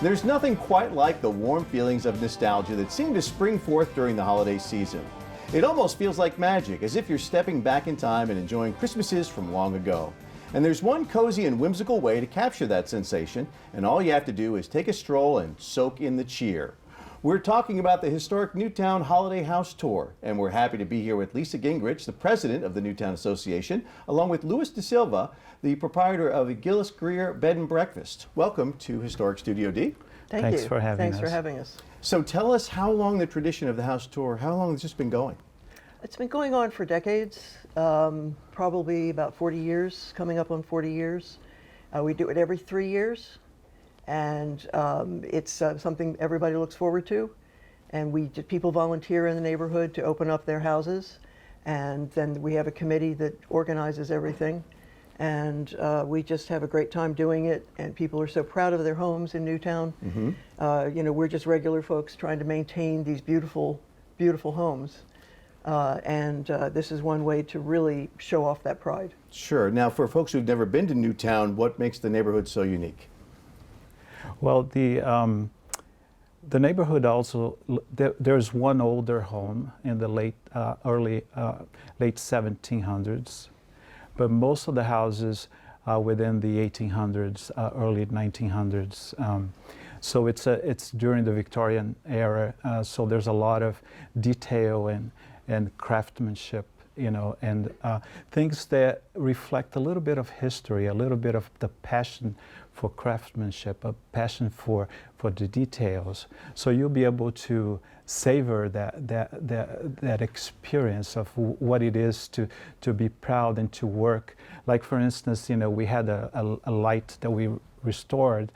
There's nothing quite like the warm feelings of nostalgia that seem to spring forth during the holiday season. It almost feels like magic, as if you're stepping back in time and enjoying Christmases from long ago. And there's one cozy and whimsical way to capture that sensation, and all you have to do is take a stroll and soak in the cheer. We're talking about the historic Newtown Holiday House Tour, and we're happy to be here with Lisa Gingrich, the president of the Newtown Association, along with Louis De Silva, the proprietor of the Gillis Greer Bed and Breakfast. Welcome to Historic Studio D. Thanks for having us. Thanks for having us. So tell us how long the tradition of the house tour, how long has this been going? It's been going on for decades, probably about 40 years, coming up on 40 years. We do it every 3 years, and it's something everybody looks forward to. And people volunteer in the neighborhood to open up their houses, and then we have a committee that organizes everything. And we just have a great time doing it, and people are so proud of their homes in Newtown. Mm-hmm. You know, we're just regular folks trying to maintain these beautiful, beautiful homes. This is one way to really show off that pride. Sure. Now, for folks who've never been to Newtown, what makes the neighborhood so unique? Well, the neighborhood also, there's one older home in the late 1700s, but most of the houses are within the 1800s, early 1900s. So it's during the Victorian era, so there's a lot of detail and craftsmanship, you know, and things that reflect a little bit of history, a little bit of the passion for craftsmanship, a passion for the details. So you'll be able to savor that experience of what it is to be proud and to work. Like, for instance, you know, we had a light that we restored.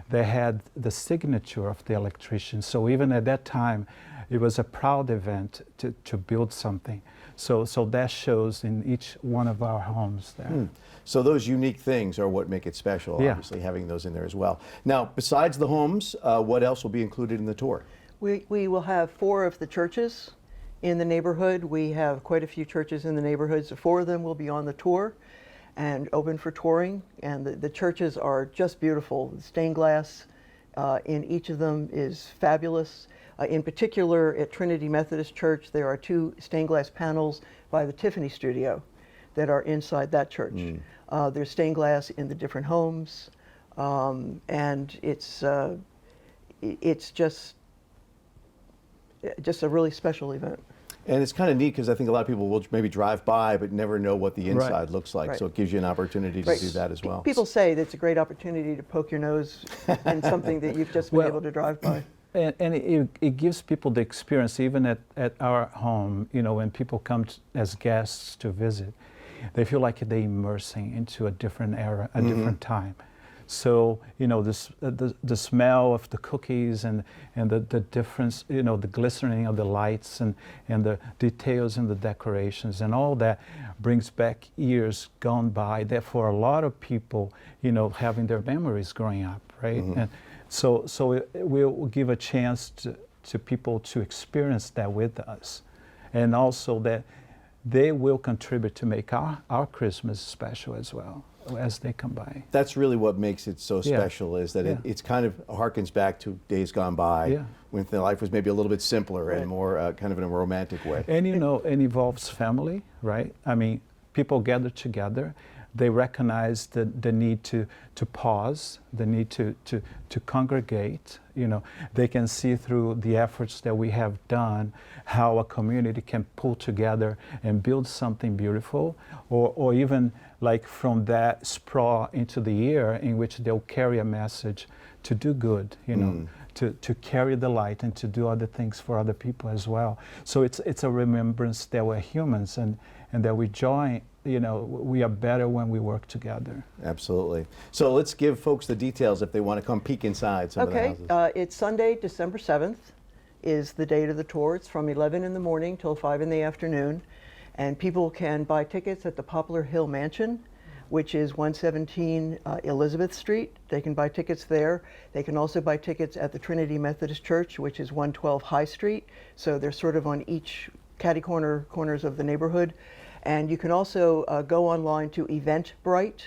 They had the signature of the electrician. So even at that time, it was a proud event to build something. So that shows in each one of our homes there. So those unique things are what make it special, obviously, having those in there as well. Now, besides the homes, what else will be included in the tour? We will have 4 of the churches in the neighborhood. We have quite a few churches in the neighborhood, so 4 of them will be on the tour and open for touring. And the churches are just beautiful. The stained glass in each of them is fabulous. In particular, at Trinity Methodist Church, there are 2 stained glass panels by the Tiffany Studio that are inside that church. There's stained glass in the different homes, and it's just a really special event. And it's kind of neat because I think a lot of people will maybe drive by but never know what the inside looks like. Right. So it gives you an opportunity to do that as well. People say that it's a great opportunity to poke your nose in something that you've just been able to drive by. And it gives people the experience, even at our home, you know, when people come as guests to visit, they feel like they're immersing into a different era, a different time. So, you know, the smell of the cookies and the difference, you know, the glistening of the lights and the details in the decorations and all that brings back years gone by that for a lot of people, you know, having their memories growing up, right? And so it will give a chance to people to experience that with us, and also that they will contribute to make our Christmas special as well as they come by. That's really what makes it so special, is that it's kind of harkens back to days gone by when life was maybe a little bit simpler and more kind of in a romantic way. And you know, it involves family, right? I mean, people gather together. They recognize the need to pause, the need to congregate. You know, they can see through the efforts that we have done how a community can pull together and build something beautiful, or even like from that sprawl into the year in which they'll carry a message to do good, you know, to carry the light and to do other things for other people as well. So it's a remembrance that we're humans and that we join. You know, we are better when we work together. Absolutely. So let's give folks the details if they want to come peek inside some of the houses. It's Sunday, December 7th is the date of the tour. It's from 11 in the morning till 5 in the afternoon. And people can buy tickets at the Poplar Hill Mansion, which is 117 Elizabeth Street. They can buy tickets there. They can also buy tickets at the Trinity Methodist Church, which is 112 High Street. So they're sort of on each corners of the neighborhood. And you can also go online to Eventbrite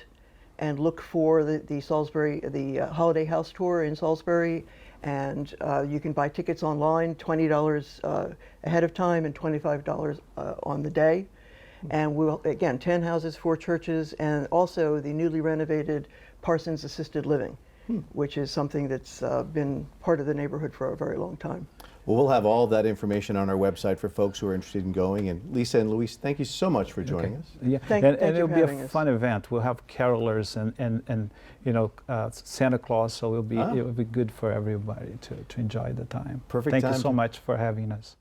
and look for the Salisbury, the Holiday House Tour in Salisbury. And you can buy tickets online, $20 ahead of time and $25 on the day. And we'll, again, 10 houses, 4 churches, and also the newly renovated Parsons Assisted Living, which is something that's been part of the neighborhood for a very long time. Well, we'll have all of that information on our website for folks who are interested in going. And Lisa and Luis, thank you so much for joining us. Yeah, Thank and you it'll for be having a us. fun event. We'll have carolers and you know, Santa Claus, so it'll be good for everybody to enjoy the time. Perfect Thank time you so to- much for having us.